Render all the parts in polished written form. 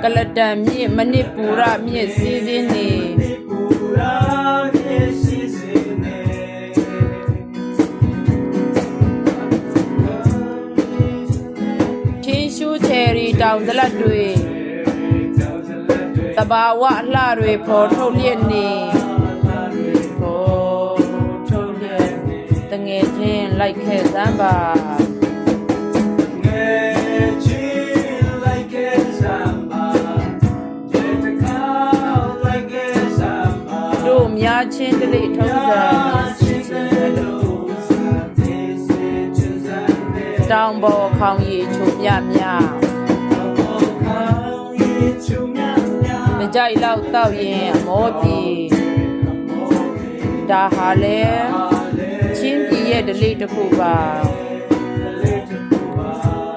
ကလတန်မြင့်မနစ်ပူရမြင့်စီးစင်းနေထင်းရှူးချယ်ရီတောင်ဇလတ်တွေတဘာဝအလှတွေပေါ်ထုတ်လျက်နေတငယ်ချင်းလိုက်ခဲ့စမ်းပါတို့များချင်းတလိထုံးစံတောင်ပေါ်ခေါင်ရီချုံမြမြကြိုက်လောက်တောက်ရင်အမောတီဒါဟာလေချင်းပြည်ရဲ့ဒလိတစ်ခုပါ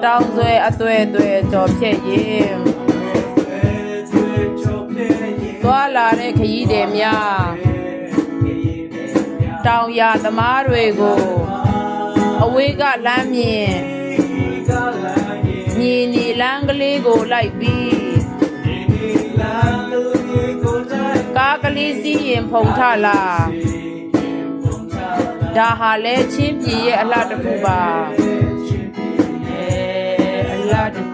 တောင်ဆွဲအသွဲသွဲကြော်ဖြက်ရင်သွားလာတဲ့ခရီးတွေများတောင်ရသမားတွေကိုအဝေးကလမ်းမြင်မြည်နီလမ်းကလေးကိုလိုက်ပြီးကားကလေးစီးရင်ဖုံထလာဒါဟာလဲချင်းပြည်ရဲ့အလှတစ်ခုပါအလှတစ်